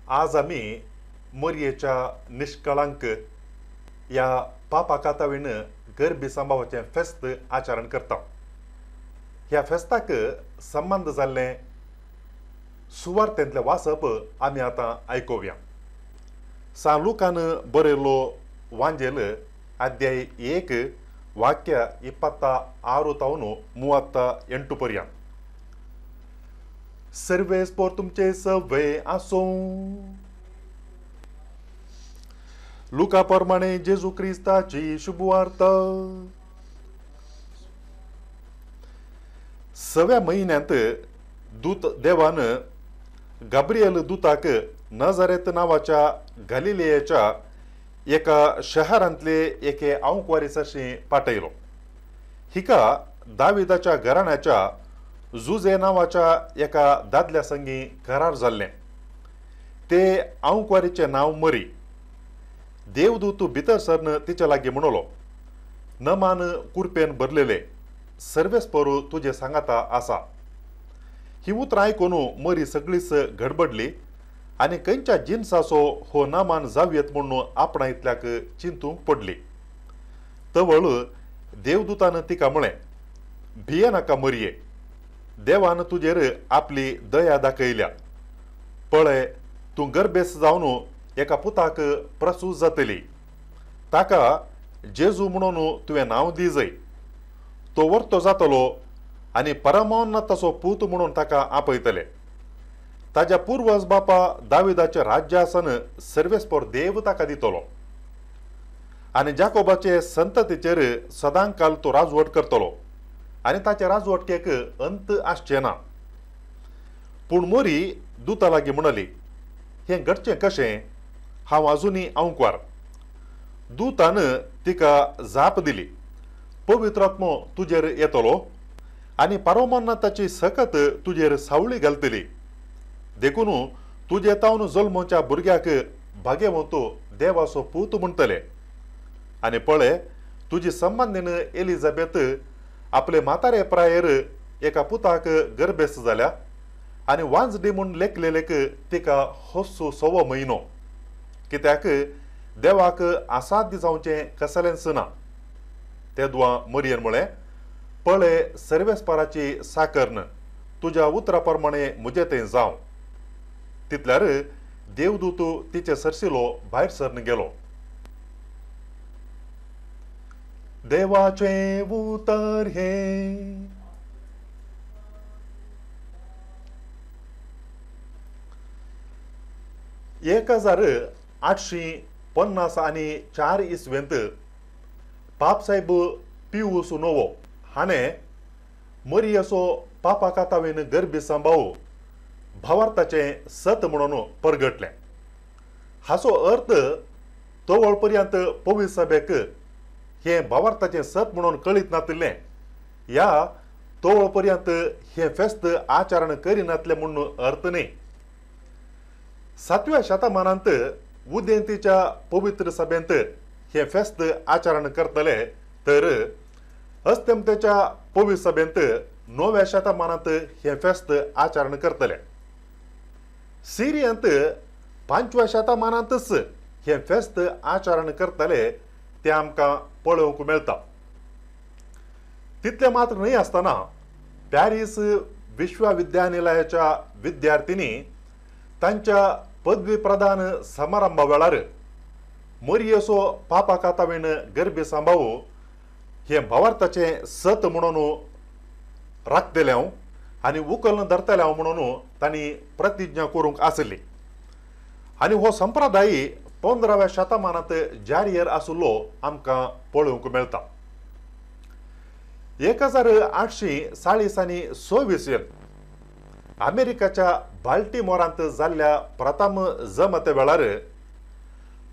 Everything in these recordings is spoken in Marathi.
आज आम्ही मोरयेच्या निष्कळंक या पापाकातावीन गरबी सांबावचे फेस्त आचरण करता. ह्या फेस्ताक संबंध जाल्ले सुवार्थेंतले वाचप आमी आतां आयकोवया. सान लुकान बरयल्लो वांजेल अध्याय 1 वाक्य 26 तावन 38 पर्यंत. सर्वेस por तुमचे सवे आसूं. लुका प्रमाणे जेजू क्रिस्ताची शुभवार्त. 6व्या म्हयन्यांत दूत देवान गाब्रिएल दूताक नजारेत नावाच्या गलिलेयाच्या एका शहरांतले एके आंवकवारीसाशी पाठयलो. हिका दाविदाच्या घराण्याच्या जुजे नावाच्या एका दादल्या संगी करार जाल्ले. ते आंवकवारीचे नाव मरी. देवदूत भितर सरन तिच्या लागी म्हणलो, नमान कुरपेन भरलेले सर्वेस्पर तुझे सांगाता आसा. ही उतरां आयकून मरी सगळीच गडबडली आनी खंयच्या जिन्साचो हो नामान जावयेत म्हणून आपणा इतल्याक चिंतूंक पडली. तवळ देवदूतान तिका म्हळें, भिये नाका मरिये, देवान तुजेर आपली दया दाखयल्या. पळय, तूं गर्भेस जावन एका पुताक प्रसूत जातली. ताका जेजू म्हणून तुवें नांव दिजय. तो वर्तो जातलो आनी परमोन्नताचो पूत म्हणून ताका आपयतले. ताच्या पुर्वज बापा दाविदाचे राज्यासन सर्वेस्पर देव ताका दितलो आनी जाकोबाचे संततीचेर सदांकाल तो राजवट करतलो आनी ताचे राजवटकेक अंत आसचे ना. पूण मोरी दूता लागीं म्हणली, हें घडचें कशें? हांव आजुनी आंवकवार. दूतान तिका जाप दिली, पवित्र आत्मो तुजेर येतलो आनी परमोन्नताची सकत तुजेर सावळी घालतली. देखून तुजे तावन जल्मोच्या भुरग्याक भाग्यवंतो देवाचो पूत म्हणटले. आनी पळय, तुजी संबंदीन एलिझाबेथ आपले म्हातारे प्रायेर एका पुताक गर्भेस्त जाल्या आनी वांजडी म्हूण लेखलेलेक तिका होस्सू 6वो म्हयनो. कित्याक देवाक असाध्य जावचें कसलेंच ना. ते दुआ मरियन म्हळें, पळय, सर्वेस्पराची साकर्ण तुज्या उतरा प्रमाणे म्हजे तें जावं. तितल्यार देवदूत तिचे सरसिलो भायर सरन गेलो. देवाचे उतर हे. 1854 इसवेंत पापसाहेब पियूस नोवो हाणें मरियेचो पापाकातावेन गर्भी सांबाळू भावार्थाचें सत म्हणून परगटलें. हाचो अर्थ तवळ पर्यंत पवित्र सभेक हें भावार्थाचें सत म्हणून कळीत नासलें. ह्या तवळ पर्यंत हें फेस्त आचरण करिनासलें म्हणून अर्थ न्ही. 7व्या शतमानांत उदेंतीच्या पवित्र सभेंत हें फेस्त आचरण करतले, तर अस्तंतेच्या पवित्र सभेंत 9व्या शतमानांत हें फेस्त आचरण करतले. सिरियांत 5व्या शतमानांतच हें फेस्त आचरण करतले तें आमकां पळोवंक मेळटा. तितलें मात्र न्हय आसतना पॅरीस विश्वविद्यानिलयाच्या विद्यार्थिनी तांच्या पदवी प्रदान समारंभा वेळार मरियेचो पापाकातावेन गर्भी सांबाळू हें भावार्थाचें सत म्हणून राखतले आनी उखलून धरतले म्हणून तांणी प्रतिज्ञा करूंक आसली. आनी हो संप्रदाय 15व्या शतमानांत जारीर आशिल्लो आमकां पळोवंक मेळटा. 1840 आनी 26 अमेरिकाच्या बाल्टिमोरांत जाल्ल्या प्रथम जमते वेळार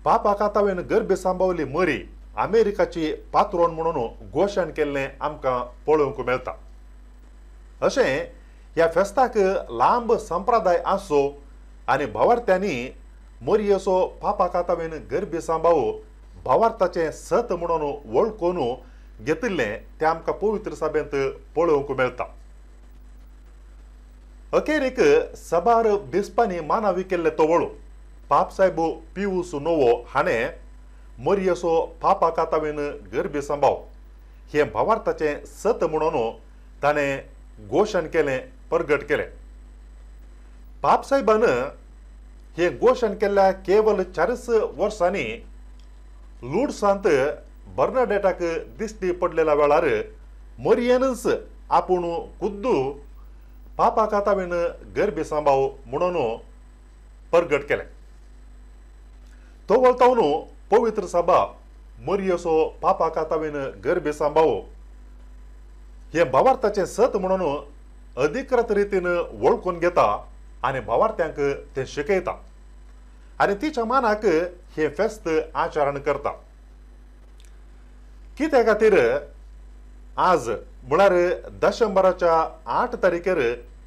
पापाकातावेन गर्भी सांबाळिल्ली मरी अमेरिकाची पात्रोन म्हणून घोशण केल्लें आमकां पळोवंक मेळटा. अशें ह्या फेस्ताक लांब संप्रदाय आसो आनी भावार्थ्यांनी मरियेचो पापाकातावेन गर्भी सांबाळू भावार्थाचें सत म्हणून वळखून घेतिल्लें तें आमकां पवित्र सभेंत पळोवंक मेळटा. अखेरीक सबार बिस्पांनी मानावी केल्ले तवळू पापसाहेब पिऊस नोवो हाणे मरियसो पापा कातावेन गरबी सांभाव हे भावार्थाचे सत म्हणून ताणें घोशण केलें प्रगट केलें. पापसाहेबान हे घोशण केल्ल्या केवळ 40 वर्सांनी लुड्सांत बर्नाडेटाक दिश्टी पडलेल्या वेळार मरियनच आपूण खुद्दू पापा कातावेन गरबी सांभाव म्हणून प्रगट केलें. तो वळतावन पवित्र सभा मरियसो पापा कातावेन गरबी सांभाव हे भावार्थाचे सत म्हणून अधिकृत रीतीन वळखून घेता आणि भावार्थ्यांक ते शिकयता आणि तिच्या मानाक हे फेस्त आचरण करता. कित्या खातीर आज म्हळ्यार डिसेंबराच्या 8 तारखेर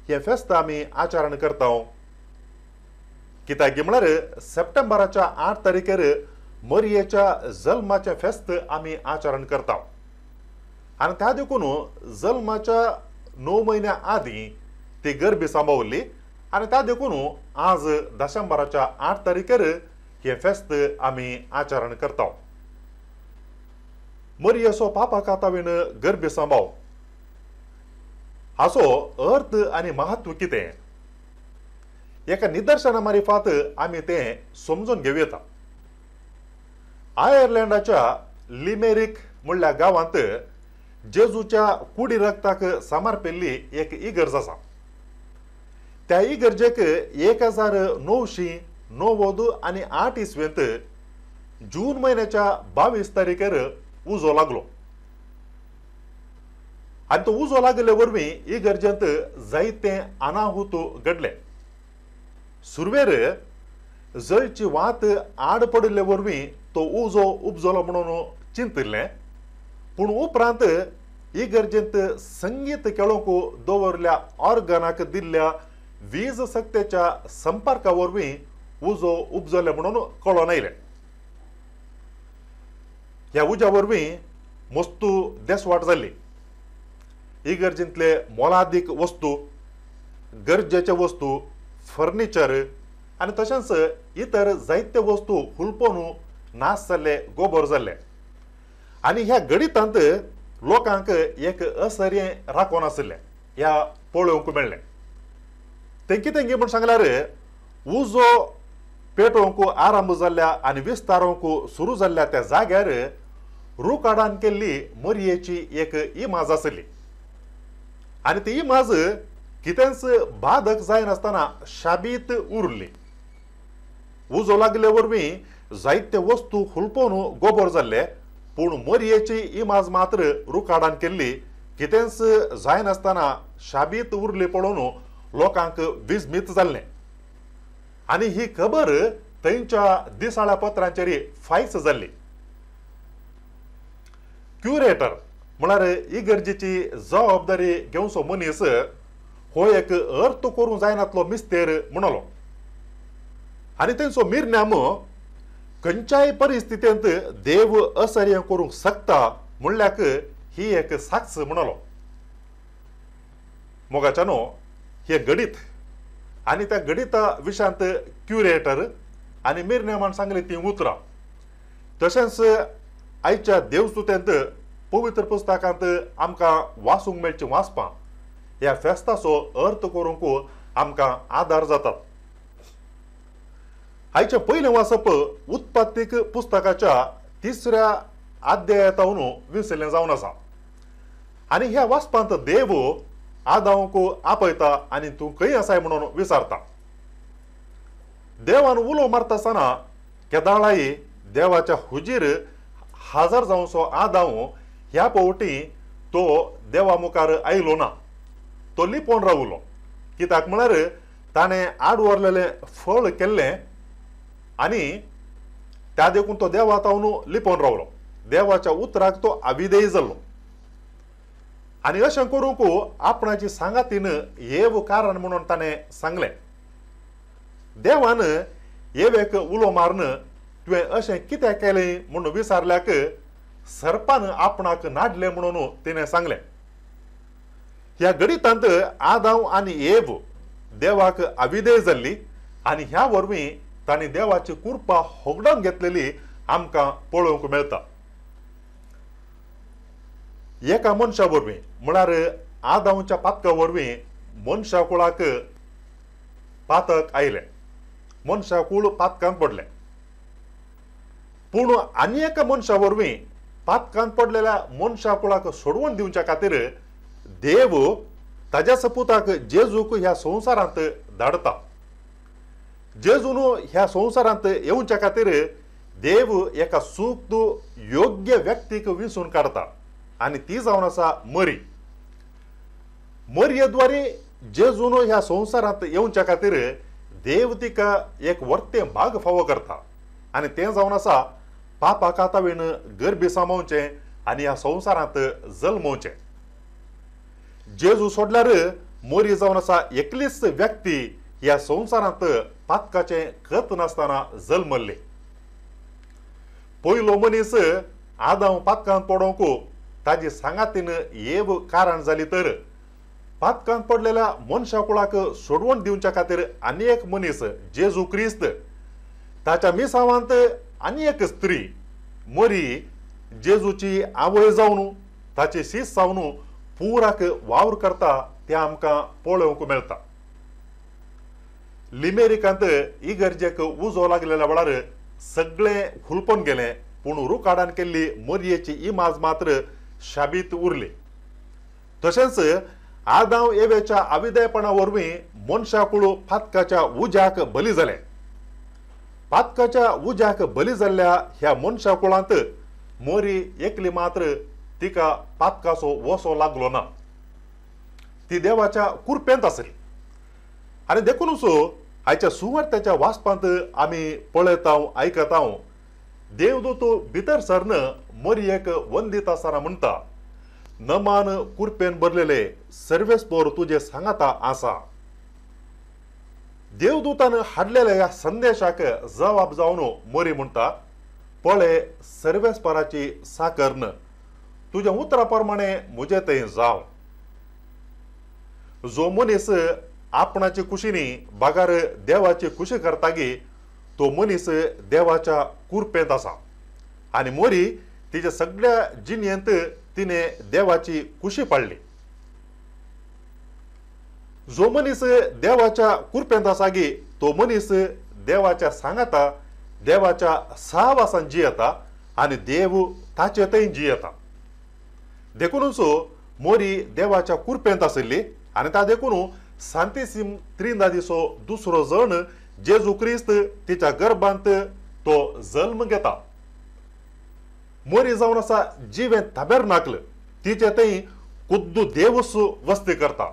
हे फेस्त आमी आचरण करता. कित्याक म्हळ्यार सप्टेंबराच्या 8 तारखेर मरियेच्या जल्माचे फेस्त आमी आचरण करता आणि त्या देखून जल्माच्या 9 महिन्या आदी ती गरबी सांभाळली आणि त्या देखून आज डिसेंबराच्या 8 तारखेर हे फेस्त आमी आचरण करता. मरियसो पापा कातावेन गरबी सांभाव हाचो अर्थ आणि महत्व कितें एका निदर्शना मारिफात आमी तें समजून घेवया. आयर्लंडाच्या लिमेरिक म्हणल्या गांवांत जेजूच्या कुडी रक्ताक समर्पिल्ली एक इगर्ज आसा. त्या इगर्जेक 1998 इसवेंत जून महिन्याच्या 22 तारखेर उजो लागलो आणि तो उजो लागले वरवीं इगर्जेंत जायते अनाहूत घडले. सुरवेर जळची वात आड पडिल्ले वरवीं तो उजो उपजलो म्हणून चिंतिल्लें, पूण उपरांत इगर्जेंत संगीत खेळोंक दवरल्या ऑर्गनाक दिल्ल्या वीज शक्तीच्या संपर्का वरवीं उजो उपजले म्हणून कळोन आयलें. ह्या उज्या वरवीं मस्तू देसवाट जाल्ली. इगर्जेंतले मोलादीक वस्तू, गरजेचे वस्तू, फर्निचर आनी तशेंच इतर जायते वस्तू हुलपून नाश जाल्ले, गोबर जाल्ले आनी ह्या गणितांत लोकांक एक असर्य राखोन आशिल्लें ह्या पळोवंक मेळ्ळें. तें कितें गे म्हूण सांगल्यार उजो पेटोवंक आरंभ जाल्ल्या आनी विस्तारोवंक सुरू जाल्ल्या त्या जाग्यार रुकाडान केल्ली मरियेची एक इमाज आसली आनी ती इमाज कितेंच बाधक जायनासतना शाबीत उरली. उजो लागले वरवीं जायते वस्तू हुलपून गोबर जाल्ले, पूण मरियेची इमाज मात्र रुकाडान केल्ली कितेंच जायनासतना शाबीत उरली पळोवन लोकांक विस्मित जाल्लें आनी ही खबर थंयच्या दिसाळ्या पत्रांचेर फायस जाल्ली. क्युरेटर म्हळ्यार इगर्जेची जबाबदारी घेवचो मनीस हो एक अर्थ करूं जायनातलो मिस्तेर म्हणलो आनी तेंचो मिरनाम खंयच्याय परिस्थितींत देव असर्य करूंक शकता म्हणल्याक ही एक साक्ष म्हणलो. मोगाच्यानो हे गणित आनी त्या गणिता विशयांत क्युरेटर आनी मिरनामान सांगली ती उतरां तशेंच आयच्या देवस्तुतेंत पवित्र पुस्तकांत आमकां वाचूंक मेळची वाचपां ह्या फेस्ताचो अर्थ करूंक आमकां आदार जातात. आयचें पयलें वाचप उत्पत्तीक पुस्तकाच्या 3ऱ्या अध्यायातावन विसरलें जावन आसा आनी ह्या वाचपांत देव आदामाक आपयता आनी तूं खंय आसाय म्हणून विचारता. देवान उलो मारतासतना केदाळाई देवाच्या हुजीर हाजर जावचो आदाम ह्या पवटी तो देवा मुखार आयलो ना, तो लिपोवन रावलो. कित्याक म्हळ्यार ताणें आड व्हरलेलें फळ केल्लें आनी त्या देखून तो देवा तावन लिपोवन रावलो. देवाच्या उतराक तो अविधेय जाल्लो आनी अशें करूंक आपणाची सांगातीन येव कारण म्हणून ताणें सांगलें. देवान येवेक उलो मारन तुवें अशें कितें केलें म्हणून विचारल्याक सर्पान आपणाक नाडलें म्हणून तिणें सांगलें. ह्या गणितांत आदाम आनी येव देवाक अविधेय जाल्ली आनी ह्या वरवीं तांणी देवाची कृपा होगडावन घेतलेली आमकां पळोवंक मेळटा. एका मनशा वरवीं म्हळ्यार आदामाच्या पातका वरवीं मनशा कुळाक पातक आयलें, मनशा कुळ पातकांत पडलें. पूण आनी एका मनशा वरवीं पातकांत पडलेल्या मनशा कुळाक सोडवून दिवच्या खातीर देव ताज्या सपुताक जेजूक ह्या संवसारांत धाडता. जेजून ह्या संवसारांत येवच्या खातीर देव एका सूक्त योग्य व्यक्तीक विंचून काडता आनी ती जावन आसा मरी. मरयेद्वारे जेजून ह्या संवसारांत येवच्या खातीर देव तिका एक वर्ते भाग फावो करता आनी तें जावन आसा पापाक आतावेन गर्भी सामावचें आनी ह्या संवसारांत जल्मोवचें. जेजू सोडल्यार मरी जावन आसा एकलीच व्यक्ती ह्या संवसारांत पातकाचें खत नासतना जल्मल्ली. पयलो मनीस आदाम पातकांत पडोवंक ताजी सांगातीन येव कारण जाली तर पातकांत पडलेल्या मनशा कुळाक सोडवण दिवच्या खातीर आनी एक मनीस जेजू क्रिस्त, ताच्या मिसावांत आनी एक स्त्री मरी जेजूची आवय जावन ताची शीस जावन पुराक वावर करता तें आमकां पळोवंक मेळटा. लिमेरिकांत इगर्जेक उजो लागलेल्या वेळार सगळें खुलपन गेलें, पूण रुकाडान केल्ली मरयेची इमाज मात्र शाबीत उरली. तशेंच आदाम एवेच्या अविधेयपणा वरवीं मनशा कुळ पातकाच्या उज्याक बली जालें. पातकाच्या उज्याक बली जाल्ल्या ह्या मनशा कुळांत मरी एकली मात्र तिका पातकाचो वसो लागलो ना. ती देवाच्या कृपेंत आसली. आनी देखूनच आयच्या सुवार्तेच्या वाचपांत आमी पळयता आयकता देवदूत भितर सरन मरयेक वंदीत आसतना म्हणटा, नमान कृपेन भरलेले सर्वेस्पोर तुजे सांगाता आसा. देवदूतान हाडलेल्या ह्या संदेशाक जबाब जावन मरी म्हणटा, पळय सर्वेस्पराची साकर्ण, तुज्या उतरा प्रमाणे म्हजे थंय जाव. जो मनीस आपणाची कुशीनी बागार देवाची कुशी करता गे तो मनीस देवाच्या कृपेंत आसा आनी मरी तिच्या सगळ्या जिणेंत तिने देवाची कुशी पाडली. जो मनीस देवाच्या कृपेंत आसा गे तो मनीस देवाच्या सांगाता देवाच्या सहवासान जियेता आनी देव ताचे थंय जियेता. देखूनच मोरी देवाच्या कृपेंत आशिल्ली आनी ता देखून सांतिसीम त्रिंदा दिसो दुसरो जण जेजू क्रिस्त तिच्या गर्भांत तो जल्म घेता. मोरी जावन आसा जिवें ताबेरनाकल, तिचे थंय खुद्द देवच वस्ती करता.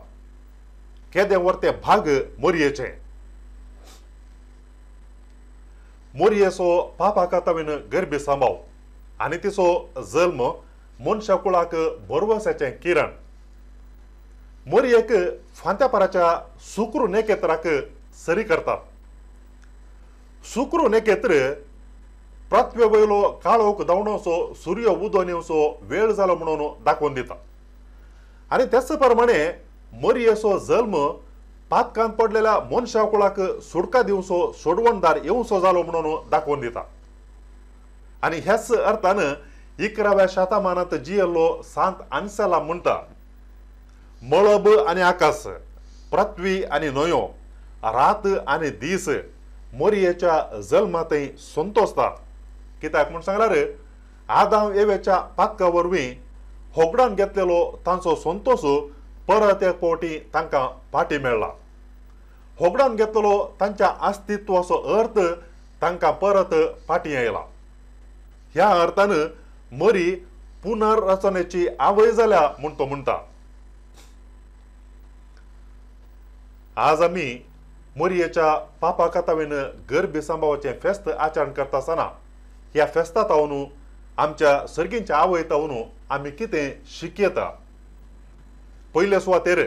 केदें वर्ते भाग मोरयेचे. मोरयेचो पापाक आतावेन गर्भी सांबाव आनी तिचो जल्म मनशा कुळाक भरवसाचें किरण. मोरयेक फांत्यापराच्या सुक्रू नेकेत्राक सरी करतात. सुक्रू नेकेत्र पृथ्वे वयलो काळोख धांवणोचो सूर्य उदोन येवचो वेळ जालो म्हणून दाखोवन दिता. आनी तेच प्रमाणे मरयेचो जल्म पातकांत पडलेल्या मनशा कुळाक सुटका दिवचो सोडवणदार येवचो जालो म्हणून दाखोवन दिता. आनी ह्याच अर्थान 11व्या शतमानांत जियेल्लो सांत आन्सेला म्हणटा, मळब आनी आकाश, पृथ्वी आनी न्हंयो, रात आनी दीस मरयेच्या जल्मांतय संतोसतात. कित्याक म्हूण सांगल्यार आदाम एवेच्या पातका वरवीं होगडावन घेतलेलो तांचो संतोश परत एक फावटी तांकां फाटीं मेळ्ळा. होगडावन घेतलेलो तांच्या अस्तित्वाचो अर्थ तांकां परत फाटीं आयला. ह्या अर्थान मरी पुनर्रचनेची आवय जाल्या म्हूण तो म्हणटा. आज आमी मरयेच्या पापा कातावेन गर्भी सांबावाचें फेस्त आचरण करता आसतना ह्या फेस्तांत तावन आमच्या सर्गींच्या आवय तावन आमी कितें शिकयता. पयले सुवातेर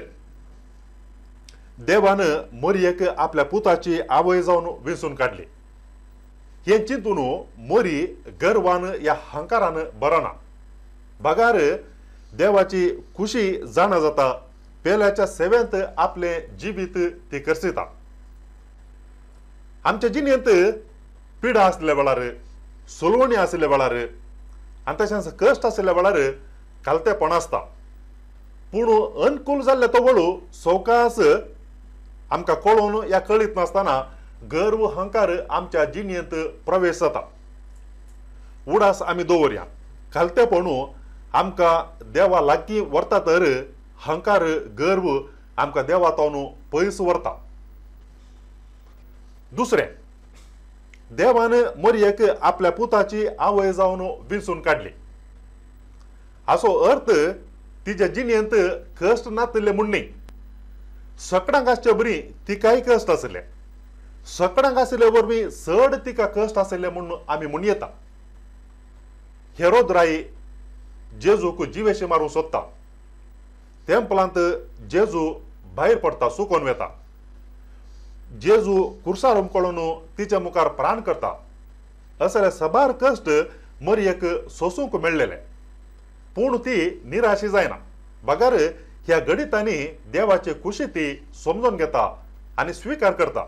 देवान मरयेक आपल्या पुताची आवय जावन वेंचून काडली. हें चिंतून मरी गर्वान ह्या हंकारान बरना. बागार देवाची खुशी जाणा जाता. पेल्याच्या सेवेंत आपले जिवीत ती करसिता. आमच्या जिणेंत पिडा आसल्या वेळार सोलवणी आसल्या वेळार आनी तशेंच कश्ट आसल्या वेळार कालतेपण आसता, पूण अनुकूल जाल्ले तो वळू सवकास आमकां कळोवन या कळीत नासतना गर्व हंकार आमच्या जिणेंत प्रवेश जाता. उडास आमी दवरया, कालतेपणू आमकां देवा लागीं व्हरता तर हंकार गर्व आमकां देवा तावन पयस व्हरता. दुसरें, देवान मरयेक आपल्या पुताची आवय जावन विंचून काडली. हाचो अर्थ तिच्या जिणेंत कश्ट नासले म्हूण न्ही. सगळ्यांक आसचे बरी तिकाय कश्ट आसले, सगळ्यांक आसले वरवीं चड तिका कश्ट आसले म्हूण आमी म्हूण येता. हेरोद राई जेजूक जिवेशी मारूंक सोदता. तेंपलांत जेजू भायर पडटा, सुकोवन वेता. जेजू कुर्सार उमकळून तिच्या मुखार प्राण करता. असले सबार कश्ट मरयेक सोसूंक मेळलेले, पूण ती निराशी जायना. बगार ह्या गणितांनी देवाची खुशी ती समजून घेता आनी स्विकार करता.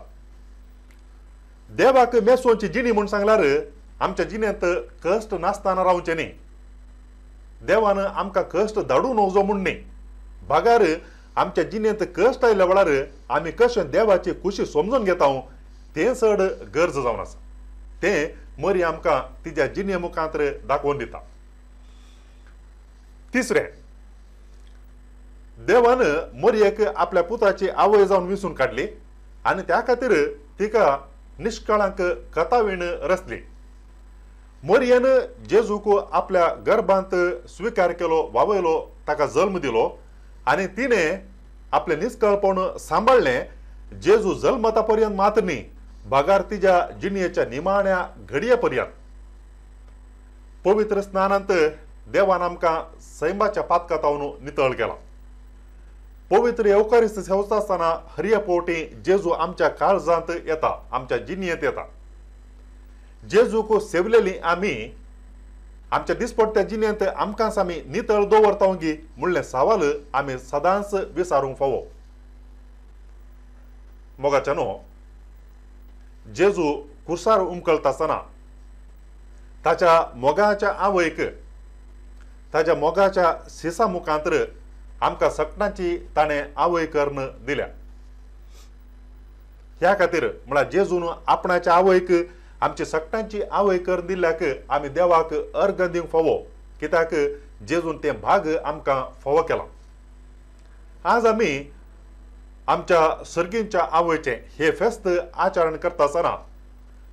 देवाक मेसोवची जिणी म्हूण सांगल्यार आमच्या जिणेंत कश्ट नासतना रावचे न्ही. देवान आमकां कश्ट धाडून वचो म्हूण न्ही. बगार आमच्या जिणेंत कश्ट आयल्या वेळार आमी कशें देवाची खुशी समजून घेता तें चड गरज जावन आसा. तें मरी आमकां तिच्या जिणे मुखांत्र दाखोवन दिता. तिसरें, देवान मरयेक आपल्या पुताची आवय जावन विंचून काडली आनी त्या खातीर तिका निश्कळंक कथावीण रचली. मरयेन जेजूक आपल्या गर्भांत स्विकार केलो, वावयलो, ताका जल्म दिलो आनी तिणें आपले निश्कळपण सांबाळलें. जेजू जल्मता पर्यंत मात्र न्ही, बगार तिच्या जिणयेच्या निमाण्या घडये पर्यंत. पवित्र स्नानांत देवान आमकां सैमाच्या पातकातावन नितळ केला. पवित्र येवकारिस्त सेवता आसतना हरये पोवटी जेजू आमच्या काळजांत येता, आमच्या जिणयेंत येता. जेजूक सेवलेली आमी आमच्या दिसपट्ट्या जिणेंत आमकांच आमी नितळ दवरता गी म्हणलें सवाल आमी सदांच विचारूंक फावो. मोगाच्यानो, जेजू कुर्सार उमकळटा आसतना ताच्या मोगाच्या आवयक ताच्या मोगाच्या सिसा मुखांत्र आमकां सगळ्यांची ताणें आवय करून दिल्या. ह्या खातीर म्हळ्यार जेजून आपणाच्या आवयक आमची सगळ्यांची आवय करून दिल्ल्याक आमी देवाक अर्घ दिवंक फावो, कित्याक जेजून तें भाग आमकां फावो केला. आज आमी आमच्या सर्गींच्या आवयचें हे फेस्त आचरण करता आसतना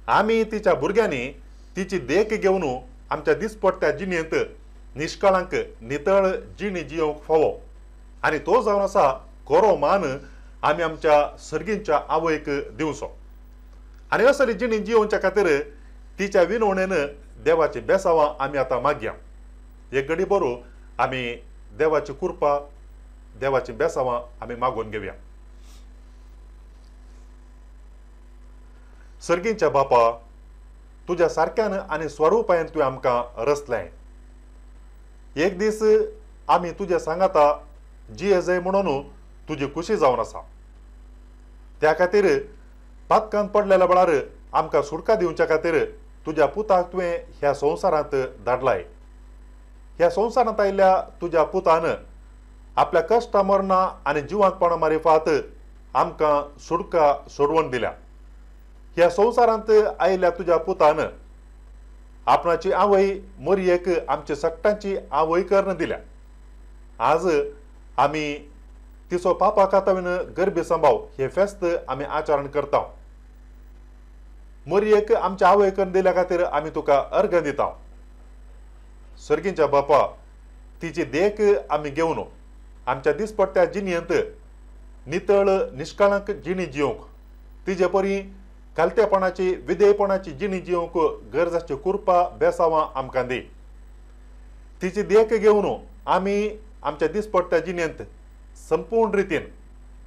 आमी तिच्या भुरग्यांनी तिची देख घेवन आमच्या दिसपट्ट्या जिणेंत निश्कळंक नितळ जिणी जियोंक फावो. आनी तो जावन आसा खरो मान आमी आमच्या सर्गींच्या आवयक दिवचो. आनी असली जिणी जियोवच्या खातीर तिच्या विनवणेन देवाची बेसावां आमी आतां मागया. एक घडी बरो आमी देवाची कृपा, देवाची बेसावां आमी मागून घेवया. सर्गींच्या बापा, तुज्या सारक्यान आनी स्वरुपायेन तुवें आमकां रचलें. एक दीस आमी तुज्या सांगाता जिये जाय म्हणून तुजी खुशी जावन आसा. त्या खातीर पातकांत पडलेल्या वेळार आमकां सुटका दिवच्या खातीर तुज्या पुताक तुवें ह्या संवसारांत धाडलाय. ह्या संवसारांत आयिल्ल्या तुज्या पुतान आपल्या कश्टा मरणां आनी जिवंतपणा मारिफात आमकां सुटका सोडवून दिल्या. ह्या संवसारांत आयिल्ल्या तुज्या पुतान आपणाची आवय मरयेक आमची सगळ्यांची आवय करून दिल्या. आज आमी तिचो पापा कातावीन गर्भी संभाव हे फेस्त आमी आचरण करता. मरयेक आमच्या आवय करून दिल्या खातीर आमी तुका अर्घ दिता. सर्गींच्या बापा, तिची देख आमी घेवन आमच्या दिसपट्ट्या जिणयेंत नितळ निश्कळंक जिणी जियोंक, तिजे परी कालतेपणाची विधेयपणाची जिणी जियोंक गरजाची कृपा बेसावां आमकां दी. तिची देख घेवन आमी आमच्या दिसपट्ट्या जिणेंत संपूर्ण रितीन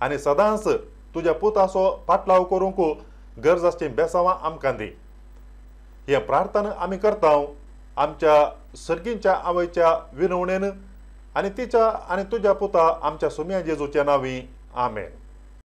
आनी सदांच तुज्या पुताचो पाटलाव करूंक गरजाची बेसावां आमकां दी. हे प्रार्थना आमी करता आमच्या सर्गींच्या आवयच्या विनवणेन आनी तिच्या आनी तुज्या पुता आमच्या सुम्या जेजूच्या नांवी. आमेन.